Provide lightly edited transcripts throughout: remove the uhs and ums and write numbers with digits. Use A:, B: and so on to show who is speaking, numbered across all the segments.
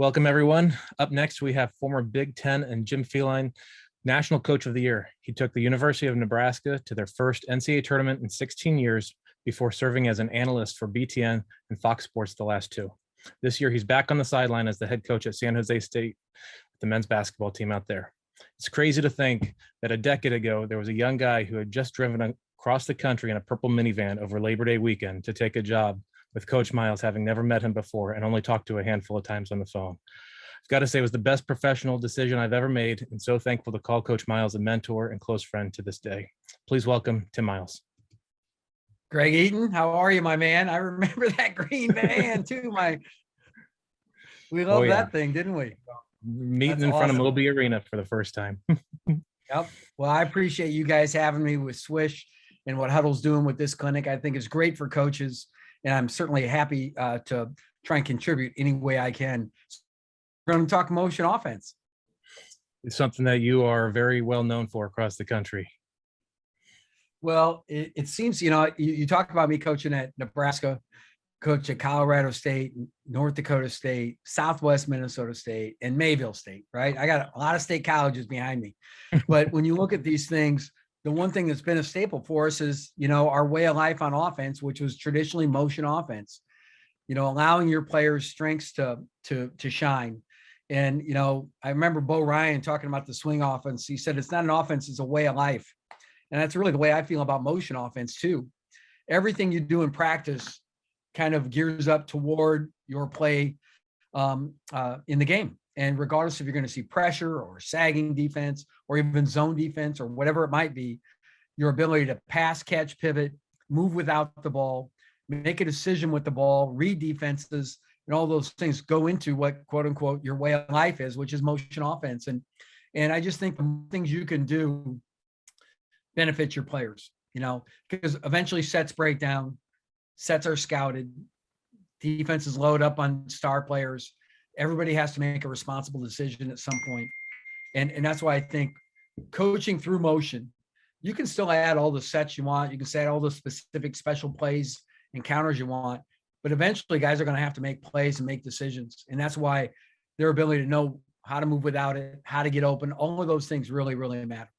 A: Welcome, everyone. Up next, we have former Big Ten and Jim Feline National Coach of the Year. He took the University of Nebraska to their first NCAA tournament in 16 years before serving as an analyst for BTN and Fox Sports the last two. This year, he's back on the sideline as the head coach at San Jose State, the men's basketball team out there. It's crazy to think that a decade ago, there was a young guy who had just driven across the country in a purple minivan over Labor Day weekend to take a job with Coach Miles, having never met him before and only talked to a handful of times on the phone. I've got to say it was the best professional decision I've ever made, and so thankful to call Coach Miles a mentor and close friend to this day. Please welcome Tim Miles.
B: Greg Eaton, how are you, my man? I remember that green van too. We loved that thing, didn't we?
A: Meeting in front of Moby Arena for the first time.
B: Yep. Well, I appreciate you guys having me with Swish and what Hudl's doing with this clinic. I think it's great for coaches, and I'm certainly happy to try and contribute any way I can. We're going to talk motion offense.
A: It's something that you are very well known for across the country.
B: Well, it seems, you talk about me coaching at Nebraska, coach at Colorado State, North Dakota State, Southwest Minnesota State, and Mayville State, right? I got a lot of state colleges behind me. But when you look at these things, the one thing that's been a staple for us is, our way of life on offense, which was traditionally motion offense, allowing your players' strengths to shine. And, I remember Bo Ryan talking about the swing offense. He said, it's not an offense, it's a way of life. And that's really the way I feel about motion offense too. Everything you do in practice kind of gears up toward your play in the game. And regardless if you're going to see pressure or sagging defense or even zone defense or whatever it might be, your ability to pass, catch, pivot, move without the ball, make a decision with the ball, read defenses, and all those things go into what, quote unquote, your way of life is, which is motion offense. And I just think the things you can do benefit your players, because eventually sets break down, sets are scouted, defenses load up on star players. Everybody has to make a responsible decision at some point. And that's why I think coaching through motion, you can still add all the sets you want. You can add all the specific special plays and counters you want, but eventually guys are going to have to make plays and make decisions. And that's why their ability to know how to move without it, how to get open, all of those things really, really matter.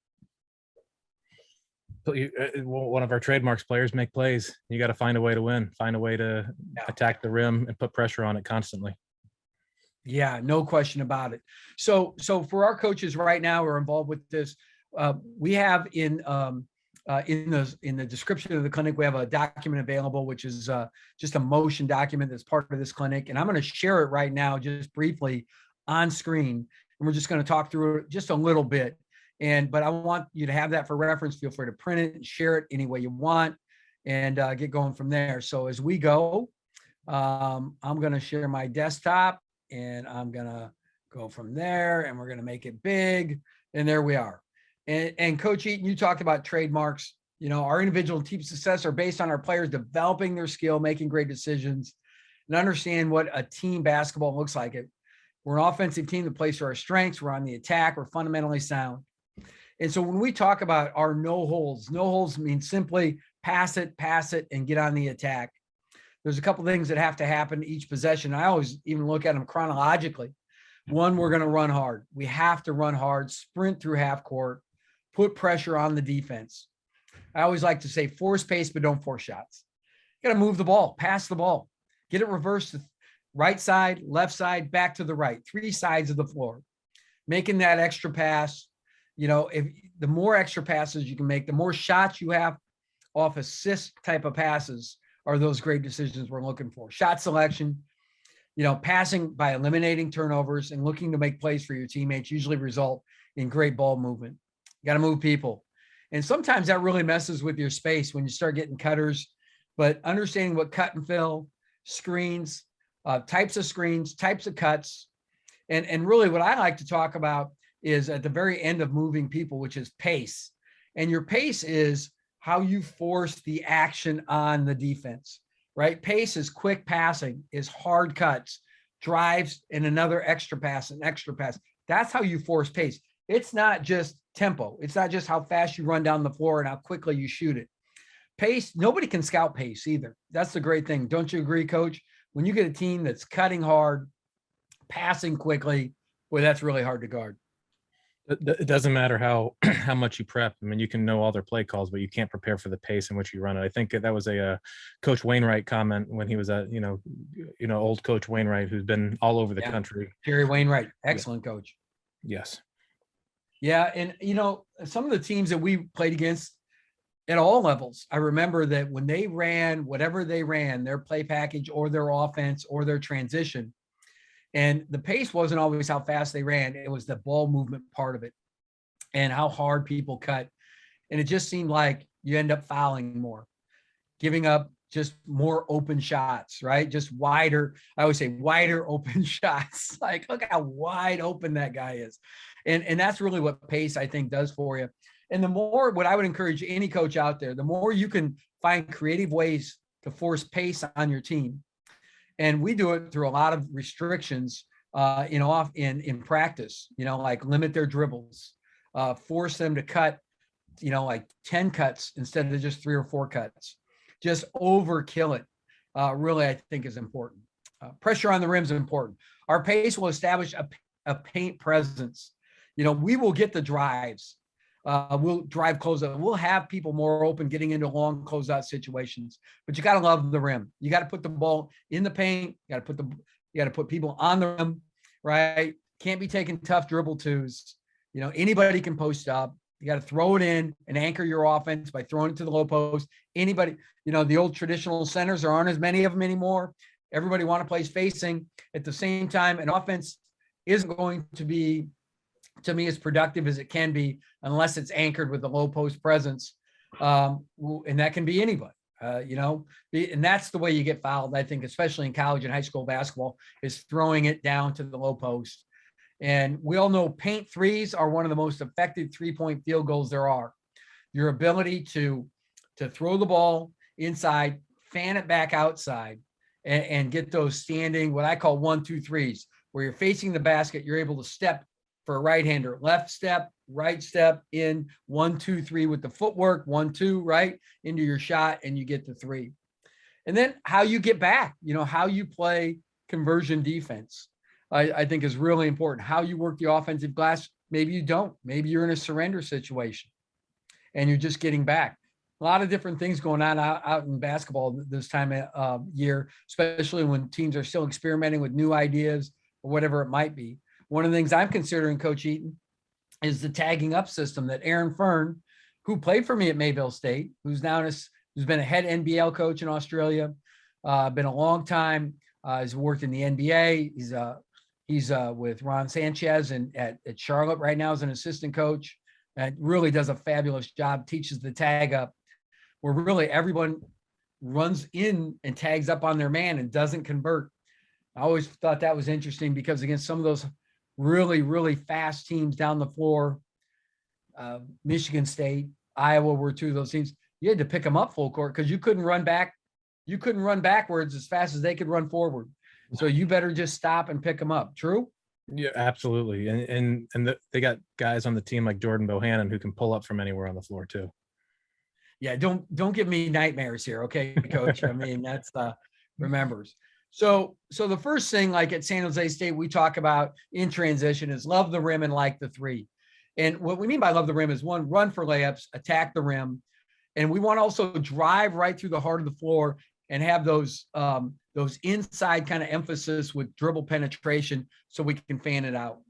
A: One of our trademarks, players make plays. You got to find a way to win, find a way to attack the rim and put pressure on it constantly.
B: Yeah, no question about it. So for our coaches right now who are involved with this, we have in the description of the clinic, we have a document available, which is just a motion document that's part of this clinic. And I'm going to share it right now, just briefly on screen. And we're just going to talk through it just a little bit. But I want you to have that for reference. Feel free to print it and share it any way you want and get going from there. So as we go, I'm going to share my desktop and I'm going to go from there and we're going to make it big. And there we are. And Coach Eaton, you talked about trademarks. Our individual and team success are based on our players developing their skill, making great decisions, and understand what a team basketball looks like. We're an offensive team that plays to our strengths. We're on the attack. We're fundamentally sound. And so when we talk about our no holds means simply pass it, and get on the attack. There's a couple things that have to happen each possession. I always even look at them chronologically. One, we're going to run hard. We have to run hard, sprint through half court, put pressure on the defense. I always like to say force pace, but don't force shots. You got to move the ball, pass the ball, get it reversed to right side, left side, back to the right, 3 sides of the floor, making that extra pass. If the more extra passes you can make, the more shots you have off assist type of passes are those great decisions we're looking for. Shot selection, passing by eliminating turnovers and looking to make plays for your teammates usually result in great ball movement. You got to move people. And sometimes that really messes with your space when you start getting cutters, but understanding what cut and fill, screens, types of screens, types of cuts. And really what I like to talk about is at the very end of moving people, which is pace. And your pace is how you force the action on the defense, right? Pace is quick passing, is hard cuts, drives, and another extra pass, an extra pass. That's how you force pace. It's not just tempo. It's not just how fast you run down the floor and how quickly you shoot it. Pace, nobody can scout pace either. That's the great thing. Don't you agree, Coach? When you get a team that's cutting hard, passing quickly, boy, that's really hard to guard.
A: It doesn't matter how how much you prep. I mean, you can know all their play calls, but you can't prepare for the pace in which you run it. I think that was a Coach Wainwright comment when he was at old Coach Wainwright, who's been all over the
B: Yeah.
A: country.
B: Jerry Wainwright,
A: Yeah.
B: excellent coach.
A: Yes.
B: Yeah, and some of the teams that we played against at all levels, I remember that when they ran whatever they ran, their play package or their offense or their transition, and the pace wasn't always how fast they ran, it was the ball movement part of it and how hard people cut. And it just seemed like you end up fouling more, giving up just more open shots, right? Just wider, I always say wider open shots. Like, look how wide open that guy is. And that's really what pace, I think, does for you. And the more, what I would encourage any coach out there, the more you can find creative ways to force pace on your team. And we do it through a lot of restrictions in practice, like limit their dribbles, force them to cut, like 10 cuts instead of just 3 or 4 cuts. Just overkill it, really, I think is important. Pressure on the rim is important. Our pace will establish a paint presence. We will get the drives. We'll drive closeout. We'll have people more open getting into long closeout situations, but you got to love the rim. You got to put the ball in the paint. You got to put people on the rim, right? Can't be taking tough dribble twos. Anybody can post up. You got to throw it in and anchor your offense by throwing it to the low post. Anybody, the old traditional centers, there aren't as many of them anymore. Everybody want to play spacing. At the same time, an offense isn't going to be, to me, as productive as it can be unless it's anchored with the low post presence. And that can be anybody, and that's the way you get fouled, I think, especially in college and high school basketball, is throwing it down to the low post. And we all know paint threes are one of the most effective 3-point field goals there are. Your ability to throw the ball inside, fan it back outside, and get those standing, what I call 1-2-3s, where you're facing the basket, you're able to step for a right-hander, left step, right step, in 1-2-3 with the footwork, 1-2, right into your shot, and you get the 3. And then how you get back, how you play conversion defense, I think is really important. How you work the offensive glass. Maybe you don't. Maybe you're in a surrender situation and you're just getting back. A lot of different things going on out in basketball this time of year, especially when teams are still experimenting with new ideas or whatever it might be. One of the things I'm considering, Coach Eaton, is the tagging up system that Aaron Fern, who played for me at Mayville State, who's been a head NBL coach in Australia, been a long time, has worked in the NBA. He's with Ron Sanchez at Charlotte right now as an assistant coach, and really does a fabulous job, teaches the tag up, where really everyone runs in and tags up on their man and doesn't convert. I always thought that was interesting because against some of those really, really fast teams down the floor, Michigan State, Iowa were 2 of those teams, you had to pick them up full court because you couldn't run back. You couldn't run backwards as fast as they could run forward. So you better just stop and pick them up. True?
A: Yeah, absolutely. And they got guys on the team like Jordan Bohannon who can pull up from anywhere on the floor too.
B: Yeah, don't give me nightmares here, okay, Coach? I mean, that's remembers. So the first thing, like at San Jose State, we talk about in transition is love the rim and like the 3. And what we mean by love the rim is, 1, run for layups, attack the rim, and we want to also drive right through the heart of the floor and have those inside kind of emphasis with dribble penetration so we can fan it out.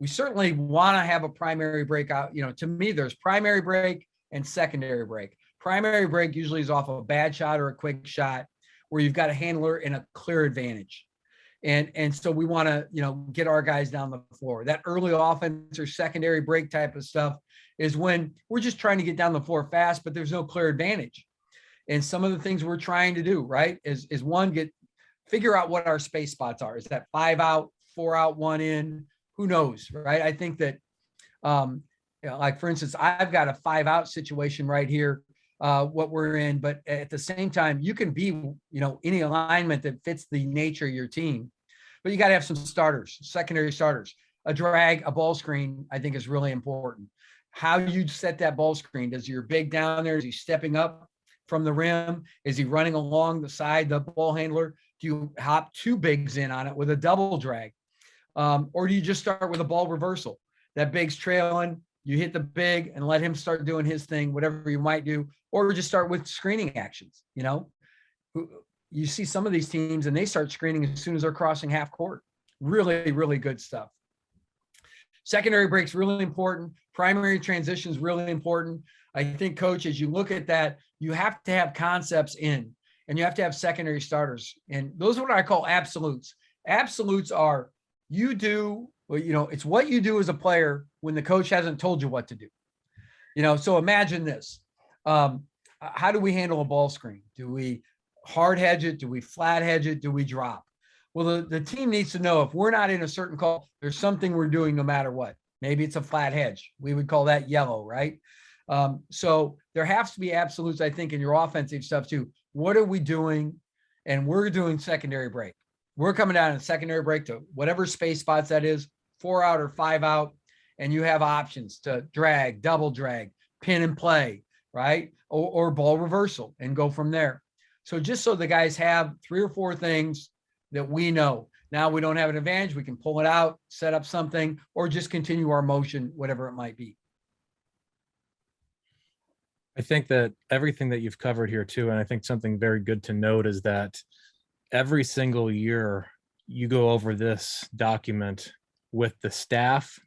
B: We certainly want to have a primary breakout. To me, there's primary break and secondary break. Primary break usually is off a bad shot or a quick shot where you've got a handler in a clear advantage. And so we want to, get our guys down the floor. That early offense or secondary break type of stuff is when we're just trying to get down the floor fast, but there's no clear advantage. And some of the things we're trying to do, right, is 1, figure out what our space spots are. Is that 5 out, 4 out, 1 in? Who knows, right? I think that, like for instance, I've got a 5 out situation right here, what we're in, but at the same time, you can be, any alignment that fits the nature of your team, but you got to have some starters, secondary starters. A drag, a ball screen, I think is really important. How you set that ball screen. Does your big down there, is he stepping up from the rim? Is he running along the side, the ball handler? Do you hop 2 bigs in on it with a double drag? Or do you just start with a ball reversal? That big's trailing, you hit the big and let him start doing his thing, whatever you might do, or just start with screening actions. You see some of these teams and they start screening as soon as they're crossing half court. Really, really good stuff. Secondary breaks really important. Primary transitions really important. I think, coach, as you look at that, you have to have concepts in, and you have to have secondary starters. And those are what I call absolutes. Absolutes are it's what you do as a player when the coach hasn't told you what to do. So imagine this. How do we handle a ball screen? Do we hard hedge it? Do we flat hedge it? Do we drop? Well, the team needs to know if we're not in a certain call, there's something we're doing no matter what. Maybe it's a flat hedge. We would call that yellow, right? So there has to be absolutes, I think, in your offensive stuff too. What are we doing? And we're doing secondary break. We're coming down in secondary break to whatever space spots that is, 4 out or 5 out. And you have options to drag, double drag, pin and play, right? Or ball reversal and go from there. So just so the guys have 3 or 4 things that we know. Now we don't have an advantage. We can pull it out, set up something, or just continue our motion, whatever it might be.
A: I think that everything that you've covered here too, and I think something very good to note is that every single year you go over this document with the staff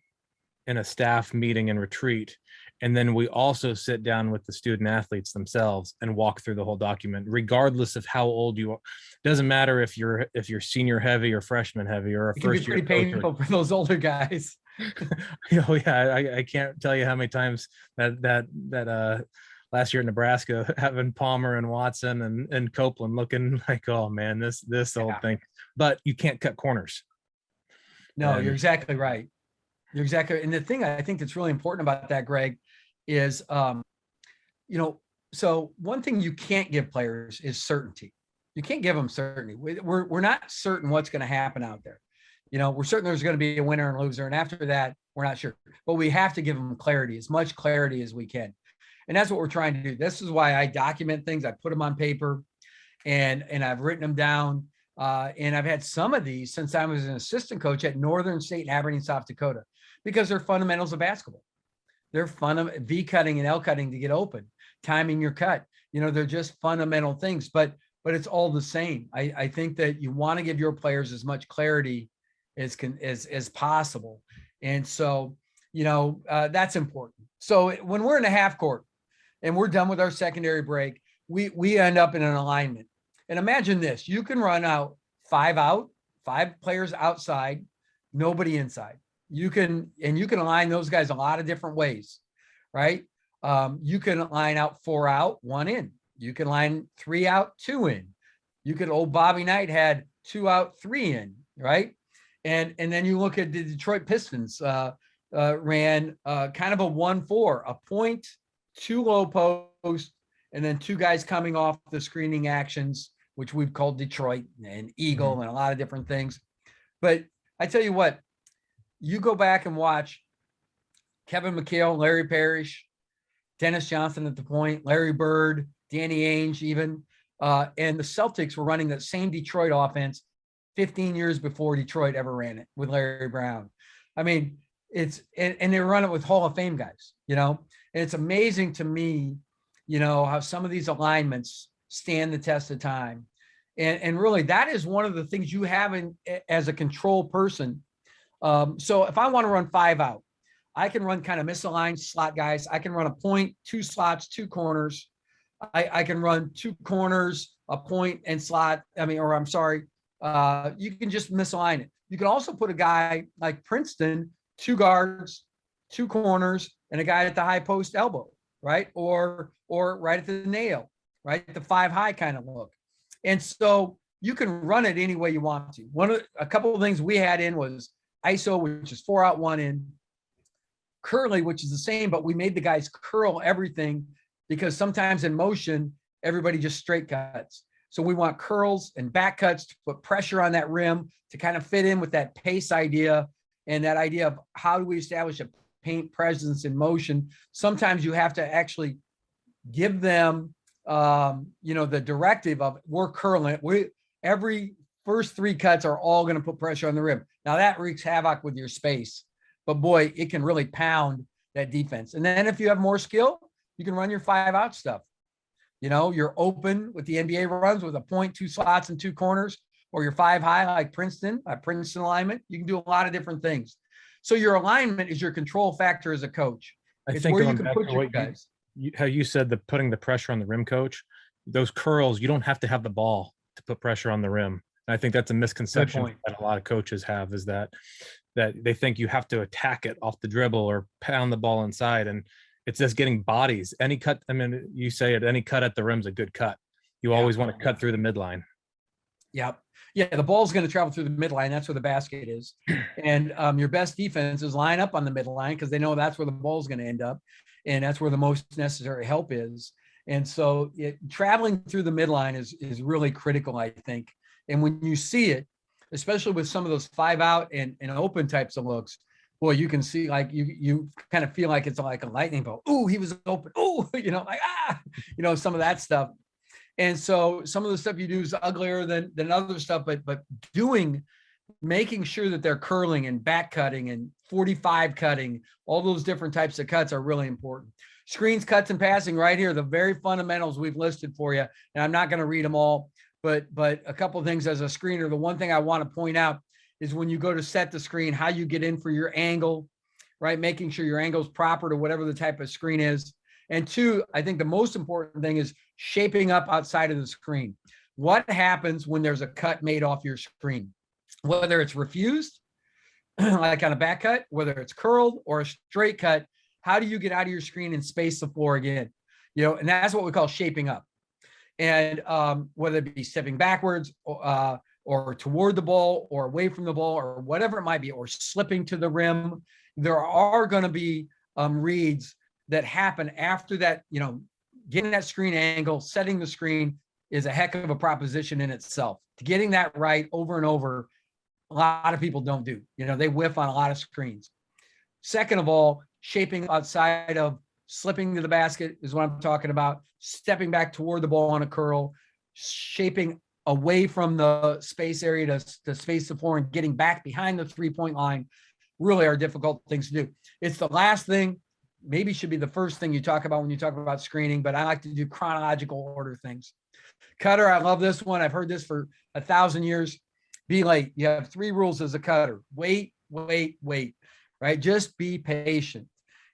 A: in a staff meeting and retreat. And then we also sit down with the student athletes themselves and walk through the whole document, regardless of how old you are. Doesn't matter if you're senior heavy or freshman heavy or a first year.
B: It can be pretty painful for those older guys.
A: I can't tell you how many times that last year in Nebraska, having Palmer and Watson and Copeland looking like, oh man, this old thing. But you can't cut corners.
B: No, you're exactly right. You're exactly. And the thing I think that's really important about that, Greg, is, so one thing you can't give players is certainty. You can't give them certainty. We're not certain what's going to happen out there. We're certain there's going to be a winner and loser. And after that, we're not sure. But we have to give them clarity, as much clarity as we can. And that's what we're trying to do. This is why I document things. I put them on paper and I've written them down. And I've had some of these since I was an assistant coach at Northern State and Aberdeen, South Dakota, because they're fundamentals of basketball. They're V cutting and L cutting to get open, timing your cut. They're just fundamental things, but it's all the same. I think that you want to give your players as much clarity as possible. And so, that's important. So when we're in a half court and we're done with our secondary break, we end up in an alignment. And imagine this, you can run out, 5 players outside, nobody inside. You can align those guys a lot of different ways, right? You can line out 4 out, 1 in. You can line 3 out, 2 in. Old Bobby Knight had 2 out, 3 in, right? And then you look at the Detroit Pistons, ran kind of a 1-4, a point, 2 low post, and then 2 guys coming off the screening actions, which we've called Detroit and Eagle and a lot of different things. But I tell you what, you go back and watch Kevin McHale, Larry Parrish, Dennis Johnson at the point, Larry Bird, Danny Ainge even, and the Celtics were running that same Detroit offense 15 years before Detroit ever ran it with Larry Brown. I mean, and they run it with Hall of Fame guys, and it's amazing to me, how some of these alignments stand the test of time. And really that is one of the things you have as a control person. So if I want to run 5 out, I can run kind of misaligned slot guys. I can run a point, 2 slots, 2 corners. I can run 2 corners, a point and slot. You can just misalign it. You can also put a guy like Princeton, 2 guards, 2 corners, and a guy at the high post elbow, right? Or right at the nail, right? The 5 high kind of look. And so you can run it any way you want to. A couple of things we had in was ISO, which is 4 out, 1 in. Curly, which is the same, but we made the guys curl everything because sometimes in motion, everybody just straight cuts. So we want curls and back cuts to put pressure on that rim to kind of fit in with that pace idea and that idea of how do we establish a paint presence in motion. Sometimes you have to actually give them, the directive of we're curling. Every first 3 cuts are all going to put pressure on the rim. Now that wreaks havoc with your space, but boy, it can really pound that defense. And then if you have more skill, you can run your 5-out stuff. You know, you're open with the NBA runs with a point, 2 slots and 2 corners, or your 5 high like Princeton alignment. You can do a lot of different things. So your alignment is your control factor as a coach.
A: I
B: It's
A: think
B: where you
A: going
B: can
A: back
B: put
A: to
B: your
A: what
B: guys.
A: how you said, the putting the pressure on the rim, coach, those curls, you don't have to have the ball to put pressure on the rim. And I think that's a misconception
B: point.
A: that a lot of coaches have, is that they think you have to attack it off the dribble or pound the ball inside. And it's just getting bodies. Any cut, I mean, you say it, any cut at the rim's a good cut. You
B: Yeah.
A: always want to cut through the midline.
B: Yep. Yeah, the ball's going to travel through the midline. That's where the basket is. And your best defenses line up on the midline because they know that's where the ball's going to end up. And that's where the most necessary help is. And so traveling through the midline is really critical, I think. And when you see it, especially with some of those 5-out and open types of looks, boy, you can see, like, you kind of feel like it's like a lightning bolt. Ooh, he was open. Ooh, you know, like, some of that stuff. And so some of the stuff you do is uglier than other stuff, but making sure that they're curling and back cutting and 45 cutting, all those different types of cuts are really important. Screens, cuts, and passing right here, the very fundamentals we've listed for you. And I'm not going to read them all, but a couple of things as a screener. The one thing I want to point out is when you go to set the screen, how you get in for your angle, right? Making sure your angle is proper to whatever the type of screen is. And 2, I think the most important thing is shaping up outside of the screen. What happens when there's a cut made off your screen? Whether it's refused, like on a back cut, whether it's curled or a straight cut, how do you get out of your screen and space the floor again? And that's what we call shaping up. And whether it be stepping backwards or toward the ball or away from the ball or whatever it might be, or slipping to the rim, there are going to be reads that happen after that. Getting that screen angle, setting the screen is a heck of a proposition in itself. Getting that right over and over, a lot of people don't do. They whiff on a lot of screens. Second of all, shaping outside of slipping to the basket is what I'm talking about. Stepping back toward the ball on a curl, shaping away from the space area to space the floor, and getting back behind the 3-point line really are difficult things to do. It's the last thing, maybe should be the first thing you talk about when you talk about screening, but I like to do chronological order things. Cutter, I love this one. I've heard this for 1,000 years. Be late. You have 3 rules as a cutter. Wait, right? Just be patient.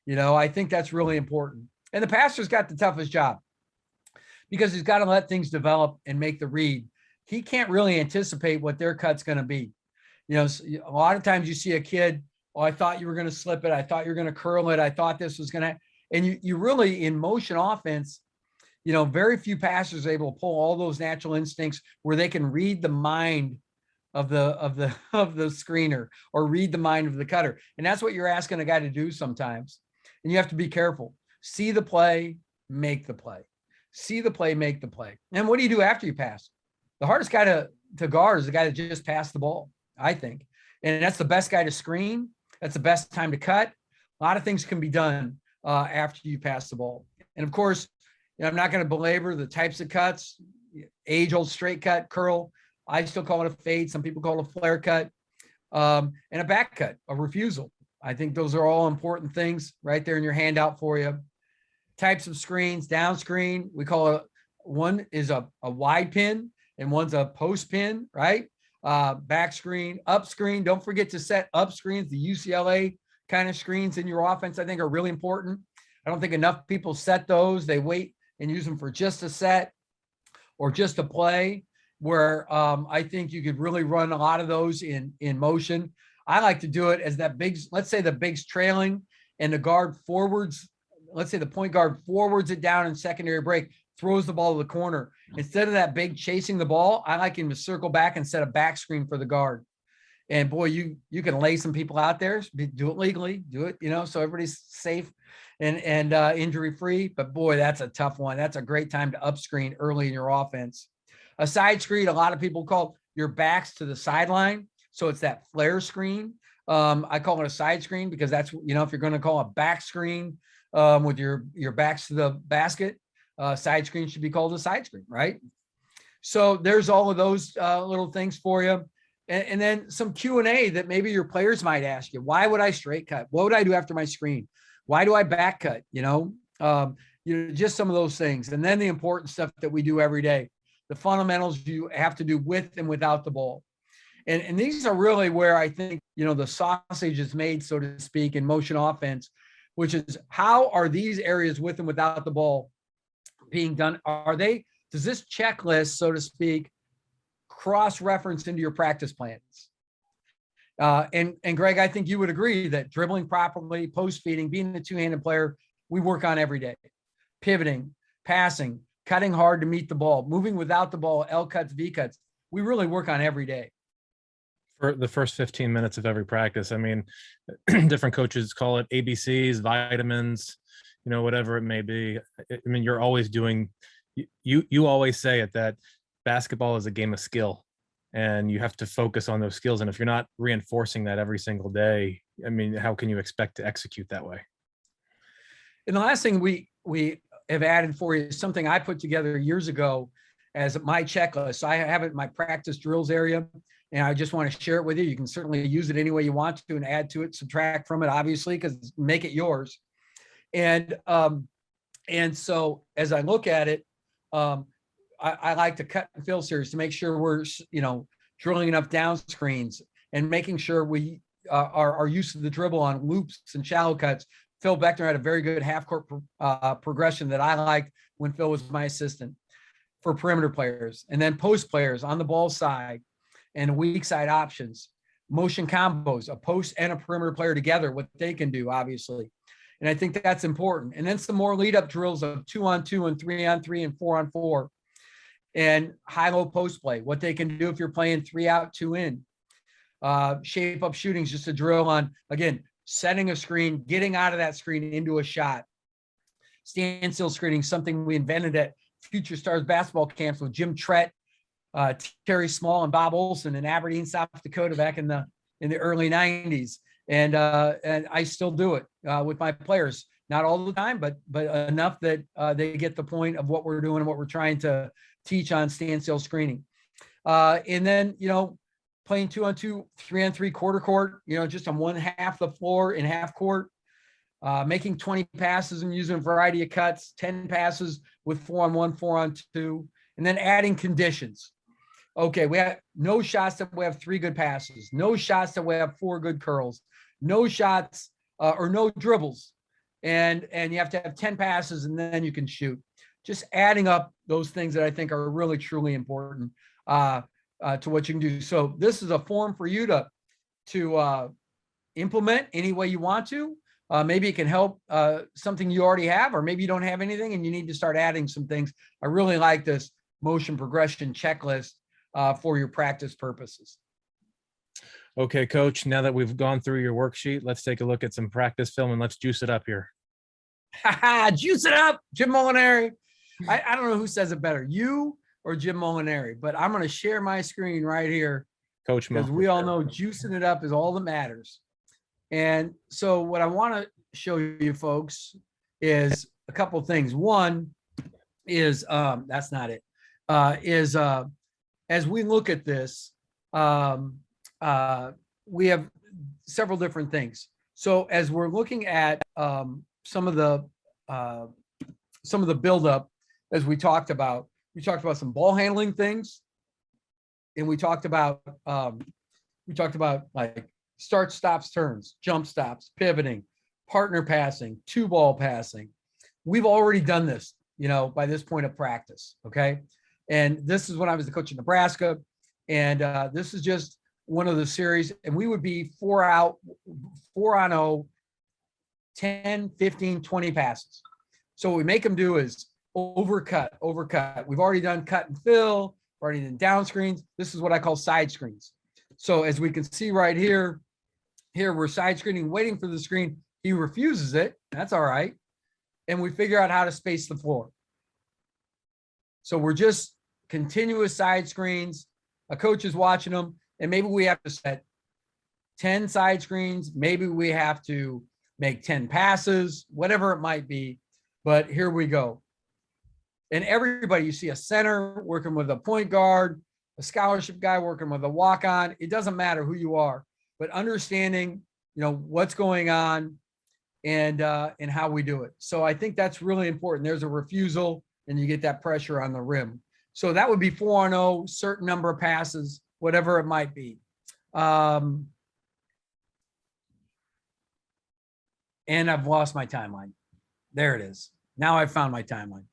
B: I think that's really important. And the pastor's got the toughest job because he's got to let things develop and make the read. He can't really anticipate what their cut's going to be. A lot of times you see a kid, oh, I thought you were going to slip it. I thought you were going to curl it. I thought this was going to, and you really, in motion offense, very few pastors are able to pull all those natural instincts where they can read the mind of the screener or read the mind of the cutter. And that's what you're asking a guy to do sometimes. And you have to be careful. See the play, make the play. See the play, make the play. And what do you do after you pass? The hardest guy to guard is the guy that just passed the ball, I think. And that's the best guy to screen. That's the best time to cut. A lot of things can be done after you pass the ball. And of course, I'm not going to belabor the types of cuts, age-old straight cut, curl. I still call it a fade. Some people call it a flare cut, and a back cut, a refusal. I think those are all important things right there in your handout for you. Types of screens, down screen. We call it, one is a wide pin and one's a post pin, right? Back screen, up screen. Don't forget to set up screens. The UCLA kind of screens in your offense, I think, are really important. I don't think enough people set those. They wait and use them for just a set or just a play, where I think you could really run a lot of those in motion. I like to do it as that big, let's say the big's trailing and the guard forwards, let's say the point guard forwards it down in secondary break, throws the ball to the corner. Instead of that big chasing the ball, I like him to circle back and set a back screen for the guard. And boy, you can lay some people out there, do it legally, do it, so everybody's safe and injury free. But boy, that's a tough one. That's a great time to up screen early in your offense. A side screen, a lot of people call your backs to the sideline. So it's that flare screen. I call it a side screen because that's, if you're going to call a back screen with your backs to the basket, side screen should be called a side screen, right? So there's all of those little things for you. And then some Q&A that maybe your players might ask you. Why would I straight cut? What would I do after my screen? Why do I back cut? Just some of those things. And then the important stuff that we do every day, the fundamentals you have to do with and without the ball. And these are really where I think, the sausage is made, so to speak, in motion offense, which is how are these areas with and without the ball being done? Does this checklist, so to speak, cross-reference into your practice plans? And Greg, I think you would agree that dribbling properly, post feeding, being a two-handed player, we work on every day. Pivoting, passing, cutting hard to meet the ball, moving without the ball, L cuts, V cuts. We really work on every day.
A: For the first 15 minutes of every practice, I mean, different coaches call it ABCs, vitamins, whatever it may be. I mean, you're always doing, you always say it, that basketball is a game of skill and you have to focus on those skills. And if you're not reinforcing that every single day, I mean, how can you expect to execute that way?
B: And the last thing we have added for you is something I put together years ago as my checklist. So I have it in my practice drills area, and I just want to share it with you. You can certainly use it any way you want to and add to it, subtract from it, obviously, because make it yours. And so as I look at it, I like to cut and fill series to make sure we're, drilling enough down screens and making sure we our use of the dribble on loops and shallow cuts. Phil Beckner had a very good half court progression that I liked when Phil was my assistant for perimeter players, and then post players on the ball side and weak side options, motion combos, a post and a perimeter player together, what they can do, obviously. And I think that's important. And then some more lead up drills of 2-on-2 and 3-on-3 and 4-on-4 and high-low post play, what they can do if you're playing 3 out, 2 in. Shape up shooting is just a drill on, again, setting a screen, getting out of that screen into a shot. Standstill screening, something we invented at Future Stars basketball camps with Jim Trett, Terry Small, and Bob Olson in Aberdeen, South Dakota back in the early 90s. And I still do it with my players. Not all the time, but enough that they get the point of what we're doing and what we're trying to teach on standstill screening. And then, playing 2-on-2, 3-on-3 quarter court, just on one half the floor in half court, making 20 passes and using a variety of cuts, 10 passes with 4-on-1, 4-on-2, and then adding conditions. Okay, we have no shots that we have 3 good passes, no shots that we have 4 good curls, no shots or no dribbles. And you have to have 10 passes and then you can shoot. Just adding up those things that I think are really, truly important to what you can do. So this is a form for you to implement any way you want to. Maybe it can help something you already have, or maybe you don't have anything and you need to start adding some things. I really like this motion progression checklist for your practice purposes.
A: Okay, Coach, now that we've gone through your worksheet, let's take a look at some practice film and let's juice it up here.
B: Juice it up, Jim Molinari. I don't know who says it better, you or Jim Molinari, but I'm going to share my screen right here,
A: Coach,
B: because we all know juicing it up is all that matters. And so what I want to show you folks is a couple of things. One is, that's not it, as we look at this, we have several different things. So as we're looking at some of the buildup, as we talked about some ball handling things, and we talked about like start, stops, turns, jump stops, pivoting, partner passing, 2-ball passing. We've already done this, by this point of practice. Okay. And this is when I was the coach in Nebraska. And this is just one of the series, and we would be 4 out, 4-on-0, 10, 15, 20 passes. So what we make them do is overcut. We've already done cut and fill, already done down screens. This is what I call side screens. So as we can see right here we're side screening, waiting for the screen. He refuses it. That's all right. And we figure out how to space the floor. So we're just continuous side screens. A coach is watching them, and maybe we have to set 10 side screens. Maybe we have to make 10 passes, whatever it might be. But here we go. And everybody, you see a center working with a point guard, a scholarship guy working with a walk-on. It doesn't matter who you are, but understanding, what's going on and how we do it. So I think that's really important. There's a refusal and you get that pressure on the rim. So that would be 4-on-0, certain number of passes, whatever it might be. And I've lost my timeline. There it is. Now I've found my timeline.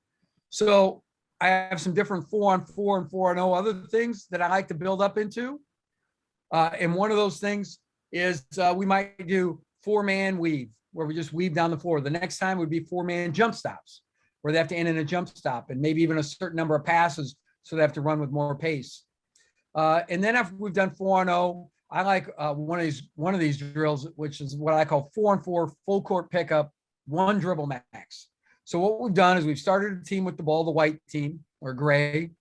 B: So I have some different 4-on-4 and 4-on-0 other things that I like to build up into. And one of those things is we might do 4-man weave, where we just weave down the floor. The next time would be 4-man jump stops, where they have to end in a jump stop and maybe even a certain number of passes, so they have to run with more pace. And then after we've done 4-on-0, I like one of these drills, which is what I call 4-on-4 full court pickup, 1 dribble max. So what we've done is we've started a team with the ball, the white team or gray,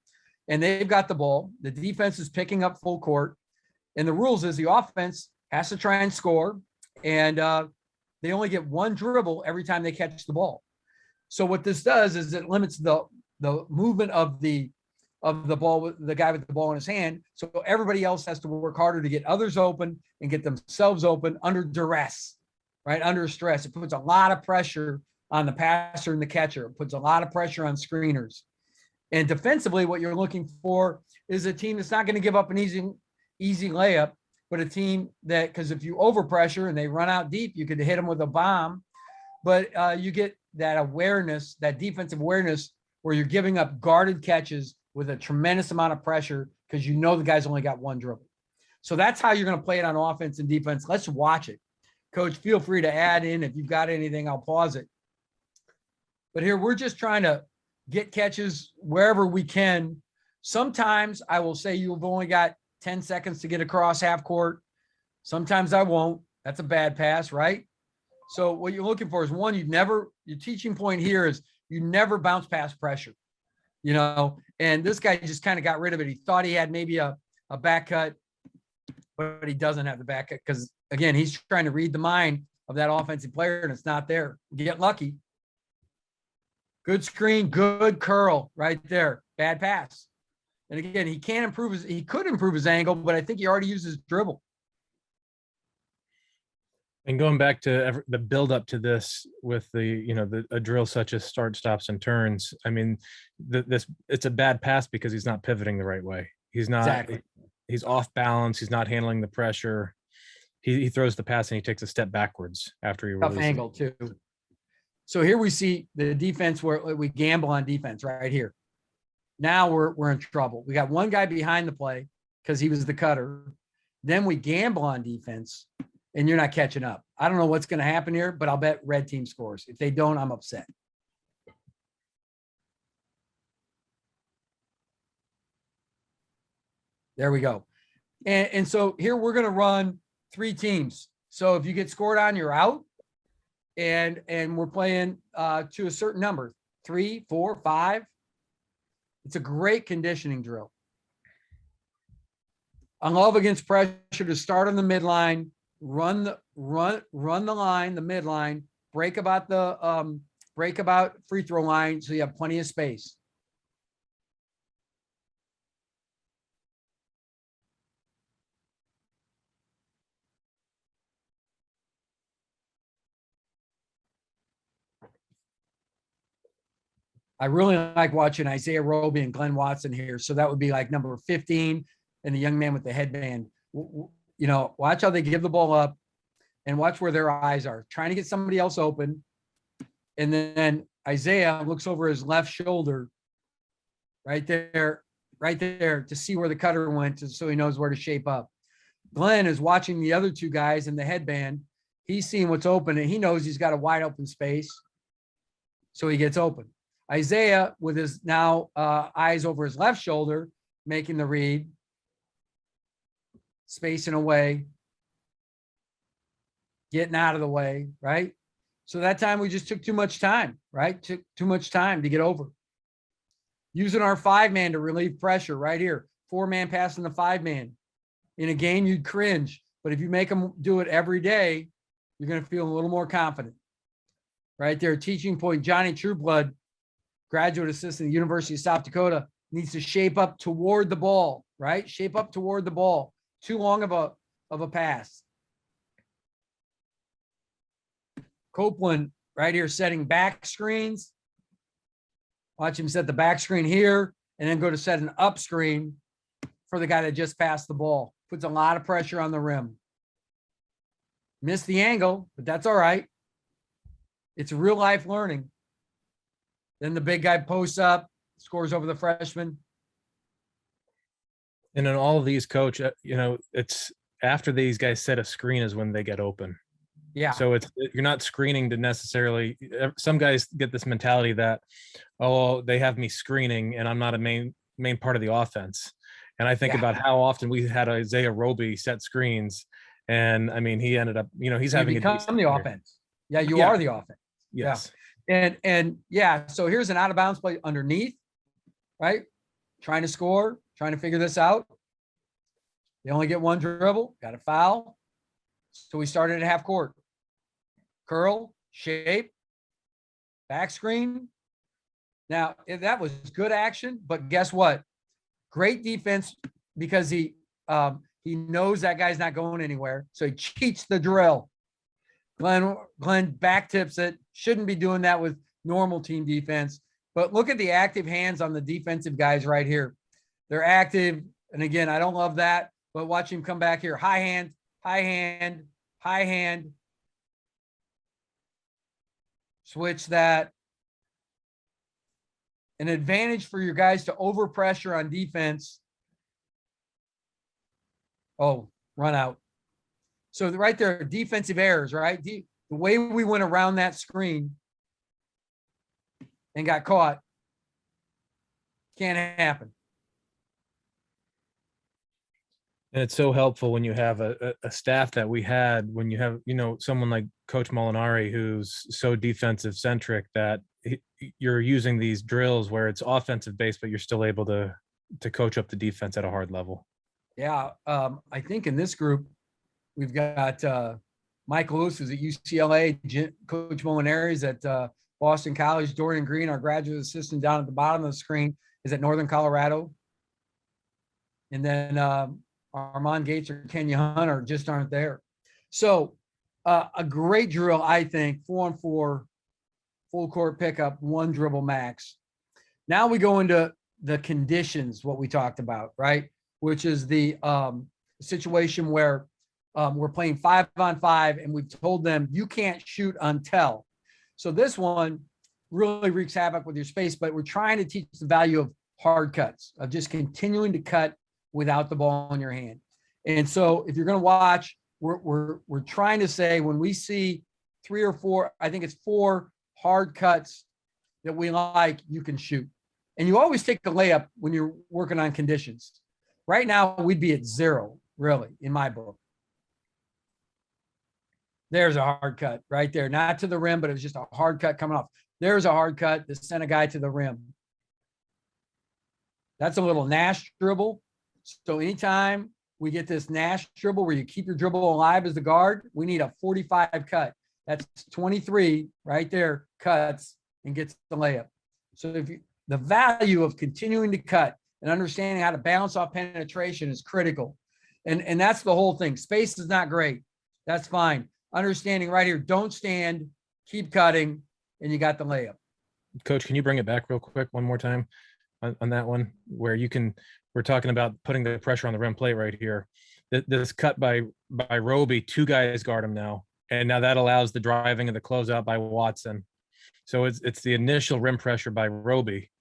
B: and they've got the ball. The defense is picking up full court. And the rules is the offense has to try and score, and they only get 1 dribble every time they catch the ball. So what this does is it limits the movement of the ball, the guy with the ball in his hand. So everybody else has to work harder to get others open and get themselves open under duress, right? Under stress. It puts a lot of pressure on the passer and the catcher. It puts a lot of pressure on screeners. And defensively, what you're looking for is a team that's not going to give up an easy layup, but a team that, because if you overpressure and they run out deep, you could hit them with a bomb. But you get that awareness, that defensive awareness, where you're giving up guarded catches with a tremendous amount of pressure because the guy's only got 1 dribble. So that's how you're going to play it on offense and defense. Let's watch it. Coach, feel free to add in. If you've got anything, I'll pause it. But here, we're just trying to get catches wherever we can. Sometimes I will say you've only got 10 seconds to get across half court. Sometimes I won't. That's a bad pass, right? So what you're looking for is one, your teaching point here is you never bounce past pressure, and this guy just kind of got rid of it. He thought he had maybe a back cut, but he doesn't have the back cut because, again, he's trying to read the mind of that offensive player and it's not there. Get lucky. Good screen, good curl right there. Bad pass. And again, he could improve his angle, but I think he already used his dribble.
A: And going back to the build up to this with a drill such as start, stops, and turns. I mean, it's a bad pass because he's not pivoting the right way. He's not. Exactly. He's off balance. He's not handling the pressure. He throws the pass and he takes a step backwards after he releases.
B: Tough angle too. So here we see the defense where we gamble on defense right here. Now we're in trouble. We got 1 guy behind the play because he was the cutter. Then we gamble on defense. And you're not catching up. I don't know what's going to happen here, but I'll bet red team scores. If they don't, I'm upset. There we go. And so here we're going to run 3 teams. So if you get scored on, you're out. And we're playing to a certain number, 3, 4, 5. It's a great conditioning drill. I love against pressure to start on the midline. Run the line, the midline, break about free throw line so you have plenty of space. I really like watching Isaiah Roby and Glenn Watson here. So that would be like number 15 and the young man with the headband. Watch how they give the ball up and watch where their eyes are, trying to get somebody else open. And then Isaiah looks over his left shoulder right there to see where the cutter went, so he knows where to shape up. Glenn is watching the other 2 guys in the headband. He's seeing what's open and he knows he's got a wide open space. So he gets open. Isaiah with his now eyes over his left shoulder, making the read. Spacing away, getting out of the way, right? So that time we just took too much time, right? Took too much time to get over. Using our 5-man to relieve pressure right here. 4-man passing the 5-man. In a game, you'd cringe, but if you make them do it every day, you're going to feel a little more confident. Right there, teaching point, Johnny Trueblood graduate assistant at the University of South Dakota, needs to shape up toward the ball, right? Shape up toward the ball. Too long of a pass. Copeland right here setting back screens. Watch him set the back screen here and then go to set an up screen for the guy that just passed the ball. Puts a lot of pressure on the rim. Missed the angle, but that's all right. It's real life learning. Then the big guy posts up, scores over the freshman.
A: And in all of these, coach, it's after these guys set a screen is when they get open.
B: Yeah.
A: So you're not screening to necessarily. Some guys get this mentality that, oh, they have me screening and I'm not a main part of the offense. And I think about how often we had Isaiah Roby set screens, and I mean, he ended up, he's having
B: become the offense. Yeah, you are the offense.
A: Yes.
B: Yeah. And yeah, so here's an out of bounds play underneath, right? Trying to score, trying to figure this out. They only get one dribble, got a foul. So we started at half court. Curl, shape, back screen. Now, that was good action, but guess what? Great defense because he knows that guy's not going anywhere. So he cheats the drill. Glenn back tips it. Shouldn't be doing that with normal team defense. But look at the active hands on the defensive guys right here. They're active. And again, I don't love that, but watch him come back here. High hand, high hand, high hand. Switch that. An advantage for your guys to overpressure on defense. Oh, run out. So right there, defensive errors, right? The way we went around that screen and got caught can't happen.
A: And it's so helpful when you have a staff that we had, when you have, someone like Coach Molinari, who's so defensive centric that you're using these drills where it's offensive based, but you're still able to coach up the defense at a hard level.
B: Yeah. I think in this group, we've got Michael Lewis, who's at UCLA, Coach Molinari is at Boston College, Dorian Green, our graduate assistant down at the bottom of the screen, is at Northern Colorado. And then Armand Gates or Kenya Hunter just aren't there. So a great drill, I think, 4-on-4, full court pickup, one dribble max. Now we go into the conditions, what we talked about, right? Which is the situation where we're playing 5-on-5 and we've told them you can't shoot until. So this one really wreaks havoc with your space, but we're trying to teach the value of hard cuts, of just continuing to cut without the ball in your hand. And so if you're going to watch, we're trying to say when we see 3 or 4, I think it's 4 hard cuts that we like, you can shoot. And you always take a layup when you're working on conditions. Right now, we'd be at 0, really, in my book. There's a hard cut right there. Not to the rim, but it was just a hard cut coming off. There's a hard cut that sent a guy to the rim. That's a little Nash dribble. So anytime we get this Nash dribble where you keep your dribble alive as the guard, we need a 45 cut. That's 23 right there, cuts and gets the layup. So the value of continuing to cut and understanding how to balance off penetration is critical. And that's the whole thing. Space is not great. That's fine. Understanding right here, don't stand, keep cutting, and you got the layup.
A: Coach, can you bring it back real quick one more time on that one where we're talking about putting the pressure on the rim plate right here. This cut by Roby, 2 guys guard him now. And now that allows the driving and the closeout by Watson. So it's the initial rim pressure by Roby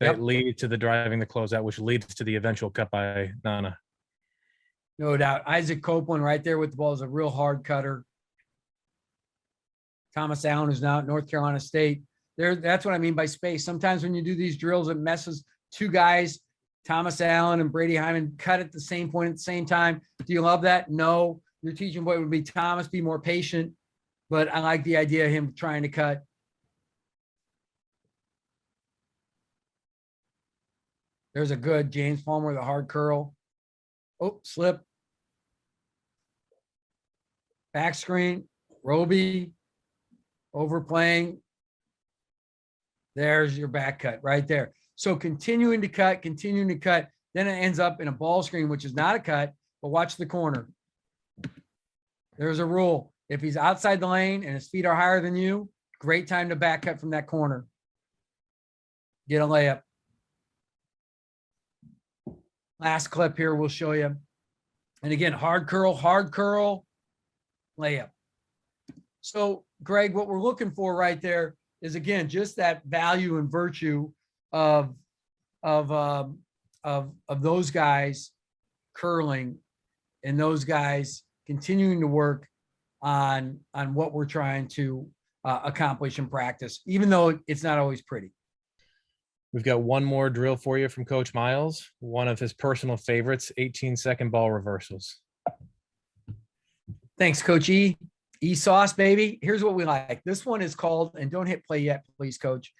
A: that leads to the driving, the closeout, which leads to the eventual cut by Nana.
B: No doubt. Isaac Copeland right there with the ball is a real hard cutter. Thomas Allen, who's now at North Carolina State. That's what I mean by space. Sometimes when you do these drills, it messes 2 guys, Thomas Allen and Brady Hyman, cut at the same point at the same time. Do you love that? No. Your teaching point would be Thomas, be more patient. But I like the idea of him trying to cut. There's a good James Palmer with a hard curl. Oh, slip. Back screen. Roby overplaying. There's your back cut right there. So continuing to cut, then it ends up in a ball screen, which is not a cut, but watch the corner. There's a rule. If he's outside the lane and his feet are higher than you, great time to back cut from that corner. Get a layup. Last clip here we'll show you. And again, hard curl, layup. So, Greg, what we're looking for right there is, again, just that value and virtue of those guys curling and those guys continuing to work on what we're trying to accomplish in practice, even though it's not always pretty.
A: We've got one more drill for you from Coach Miles, one of his personal favorites, 18-second ball reversals.
B: Thanks, Coach E. E-sauce, baby. Here's what we like. This one is called, and don't hit play yet, please, Coach,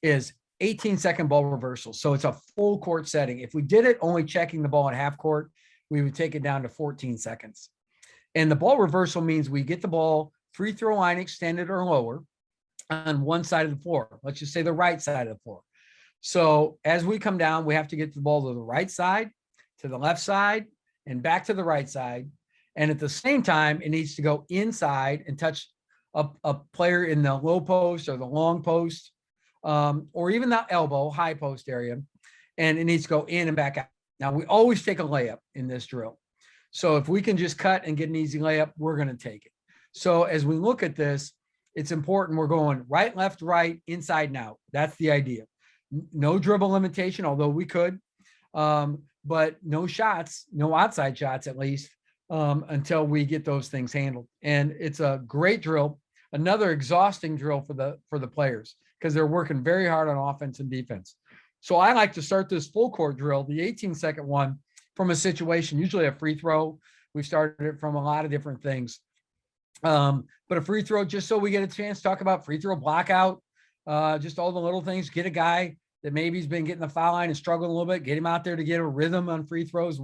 B: is 18-second ball reversal. So it's a full court setting. If we did it only checking the ball at half court, we would take it down to 14 seconds. And the ball reversal means we get the ball free throw line extended or lower on one side of the floor. Let's just say the right side of the floor. So as we come down, we have to get the ball to the right side, to the left side, and back to the right side. And at the same time, it needs to go inside and touch a player in the low post or the long post, or even the elbow, high post area. And it needs to go in and back out. Now, we always take a layup in this drill. So if we can just cut and get an easy layup, we're going to take it. So as we look at this, it's important we're going right, left, right, inside and out. That's the idea. No dribble limitation, although we could, but no shots, no outside shots at least, until we get those things handled. And it's a great drill, another exhausting drill for the players because they're working very hard on offense and defense. So I like to start this full court drill, the 18-second one, from a situation, usually a free throw. We've started it from a lot of different things. But a free throw, just so we get a chance to talk about free throw block out, just all the little things, get a guy that maybe he's been getting the foul line and struggling a little bit, get him out there to get a rhythm on free throws,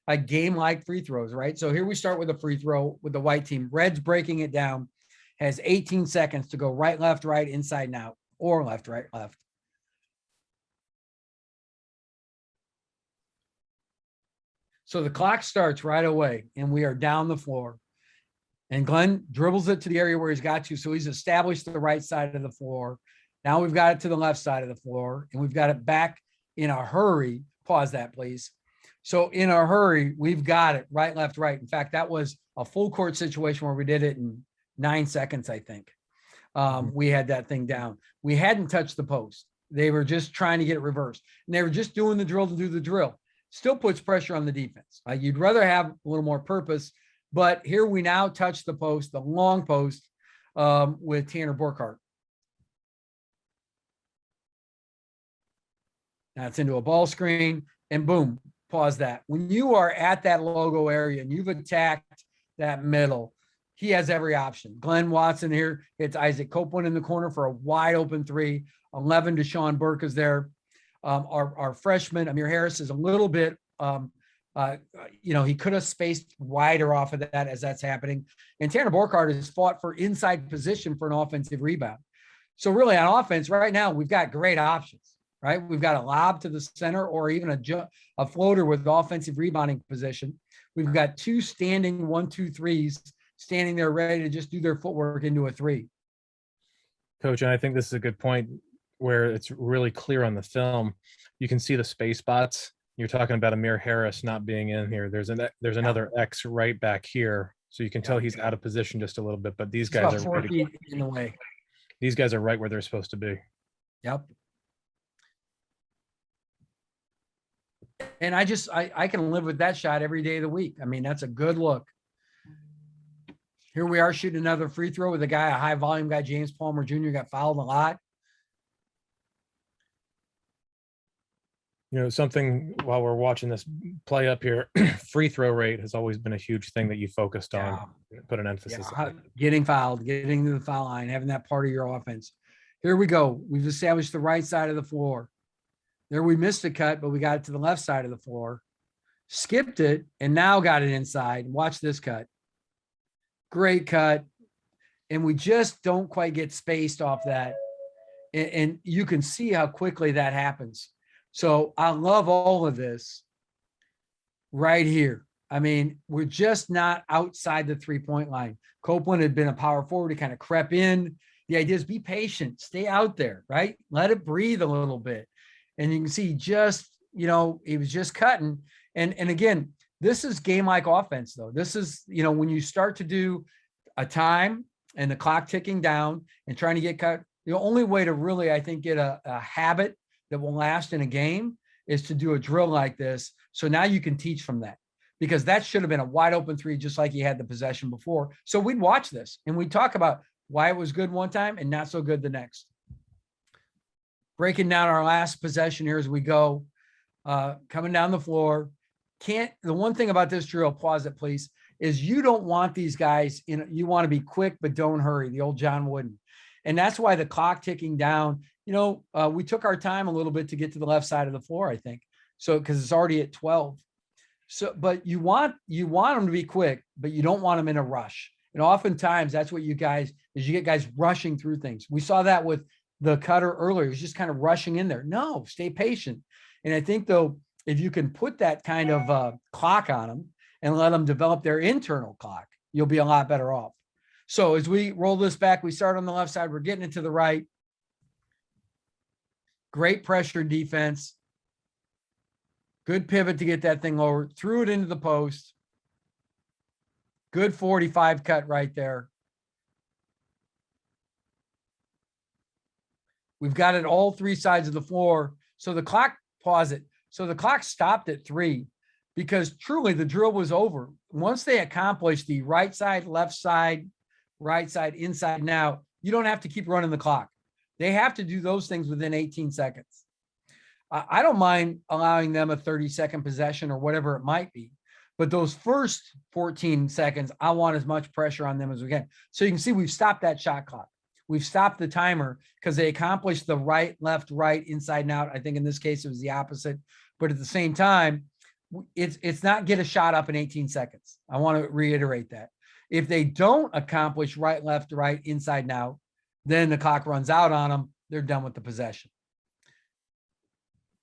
B: a game like free throws, right? So here we start with a free throw with the white team. Red's breaking it down, has 18 seconds to go right, left, right, inside and out, or left, right, left. So the clock starts right away and we are down the floor. And Glenn dribbles it to the area where he's got to. So he's established the right side of the floor. Now we've got it to the left side of the floor and we've got it back in a hurry. Pause that, please. So in a hurry, we've got it right, left, right. In fact, that was a full court situation where we did it in 9 seconds, I think. We had that thing down. We hadn't touched the post. They were just trying to get it reversed. And they were just doing the drill to do the drill. Still puts pressure on the defense. You'd rather have a little more purpose. But here we now touch the post, the long post, with Tanner Burkhart. Now it's into a ball screen and boom, pause that. When you are at that logo area and you've attacked that middle, he has every option. Glenn Watson here hits Isaac Copeland in the corner for a wide open three. 11 to Sean Burke is there. Our freshman, Amir Harris, is a little bit, he could have spaced wider off of that as that's happening. And Tanner Burkhart has fought for inside position for an offensive rebound. So really on offense right now, we've got great options, right? We've got a lob to the center or even a floater with offensive rebounding position. We've got two standing 1-2-3s standing there ready to just do their footwork into a three.
A: Coach, and I think this is a good point where it's really clear on the film. You can see the space spots. You're talking about Amir Harris not being in here. There's another X right back here. So you can tell he's out of position just a little bit, but these guys are
B: 4 feet in the way.
A: These guys are right where they're supposed to be.
B: Yep. And I can live with that shot every day of the week. I mean, that's a good look. Here we are shooting another free throw with a high volume guy, James Palmer Jr. got fouled a lot.
A: Something while we're watching this play up here, free throw rate has always been a huge thing that you focused on, put an emphasis on.
B: Getting fouled, getting to the foul line, having that part of your offense. Here we go. We've established the right side of the floor. There we missed a cut, but we got it to the left side of the floor. Skipped it and now got it inside. Watch this cut. Great cut. And we just don't quite get spaced off that. and you can see how quickly that happens. So I love all of this right here. I mean, we're just not outside the 3-point line. Copeland had been a power forward. He kind of crept in. The idea is be patient, stay out there, right? Let it breathe a little bit. And you can see just, he was just cutting. And again, this is game-like offense, though. This is, when you start to do a time and the clock ticking down and trying to get cut, the only way to really, I think, get a habit that will last in a game is to do a drill like this. So now you can teach from that, because that should have been a wide open three, just like he had the possession before. So we'd watch this and we'd talk about why it was good one time and not so good the next. Breaking down our last possession here as we go, coming down the floor. The one thing about this drill, pause it please, is you don't want these guys you want to be quick, but don't hurry. The old John Wooden. And that's why the clock ticking down, we took our time a little bit to get to the left side of the floor, I think. So, cause it's already at 12. So, but you want them to be quick, but you don't want them in a rush. And oftentimes that's what you get guys rushing through things. We saw that with the cutter earlier. He was just kind of rushing in there. No, stay patient. And I think though, if you can put that kind of clock on them and let them develop their internal clock, you'll be a lot better off. So as we roll this back, we start on the left side, we're getting it to the right. Great pressure defense. Good pivot to get that thing over, threw it into the post. Good 45 cut right there. We've got it all three sides of the floor. So the clock, pause it. So the clock stopped at 3 because truly the drill was over. Once they accomplished the right side, left side, right side, inside and out, you don't have to keep running the clock. They have to do those things within 18 seconds. I don't mind allowing them a 30-second possession or whatever it might be. But those first 14 seconds, I want as much pressure on them as we can. So you can see we've stopped that shot clock. We've stopped the timer because they accomplished the right, left, right, inside and out. I think in this case, it was the opposite. But at the same time, it's not get a shot up in 18 seconds. I want to reiterate that. If they don't accomplish right, left, right, inside and out, then the clock runs out on them. They're done with the possession.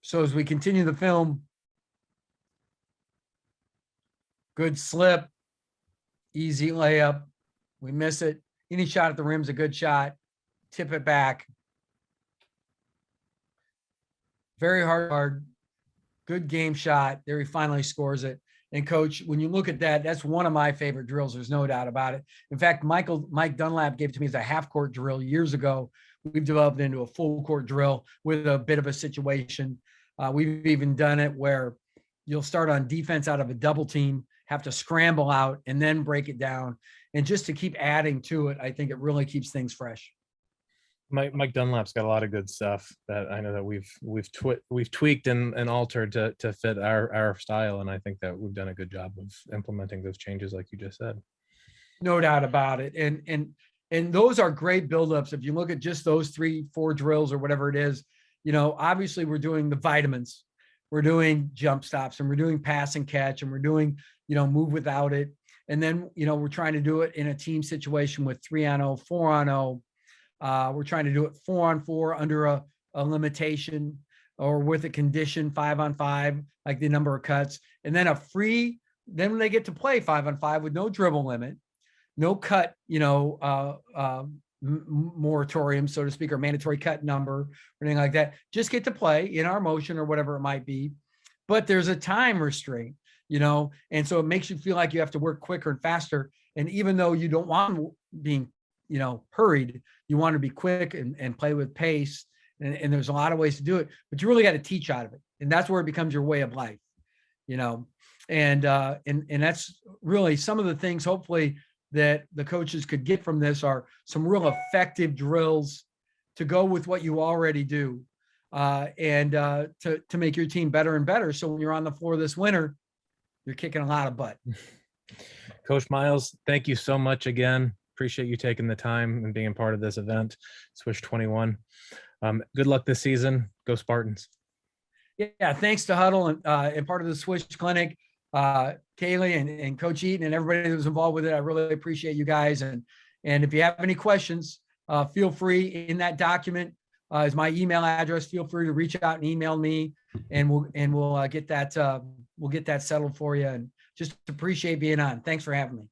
B: So as we continue the film, good slip, easy layup. We miss it. Any shot at the rim's a good shot. Tip it back. Very hard. Good game shot. There he finally scores it. And coach, when you look at that, that's one of my favorite drills. There's no doubt about it. In fact, Mike Dunlap gave it to me as a half court drill years ago. We've developed it into a full court drill with a bit of a situation. We've even done it where you'll start on defense out of a double team, have to scramble out and then break it down. And just to keep adding to it, I think it really keeps things fresh.
A: Mike Dunlap's got a lot of good stuff that I know that we've tweaked and altered to fit our style, and I think that we've done a good job of implementing those changes, like you just said.
B: No doubt about it, and those are great buildups. If you look at just those 3-4 drills or whatever it is, obviously we're doing the vitamins, we're doing jump stops, and we're doing pass and catch, and we're doing move without it, and then we're trying to do it in a team situation with 3-on-0, 4-on-0. We're trying to do it 4-on-4 under a limitation, or with a condition 5-on-5, like the number of cuts, and then then when they get to play 5-on-5 with no dribble limit, no cut, moratorium, so to speak, or mandatory cut number or anything like that, just get to play in our motion or whatever it might be. But there's a time restraint, and so it makes you feel like you have to work quicker and faster. And even though you don't want being hurried, you want to be quick and play with pace. And there's a lot of ways to do it, but you really got to teach out of it. And that's where it becomes your way of life, and that's really some of the things, hopefully, that the coaches could get from this are some real effective drills to go with what you already do, and to make your team better and better. So when you're on the floor this winter, you're kicking a lot of butt.
A: Coach Miles, thank you so much again. Appreciate you taking the time and being part of this event, Swish 21. Good luck this season. Go Spartans.
B: Yeah, thanks to Hudl and part of the Swish Clinic, Kaylee and Coach Eaton and everybody that was involved with it. I really appreciate you guys. And if you have any questions, feel free in that document. is my email address. Feel free to reach out and email me, and we'll get that settled for you. And just appreciate being on. Thanks for having me.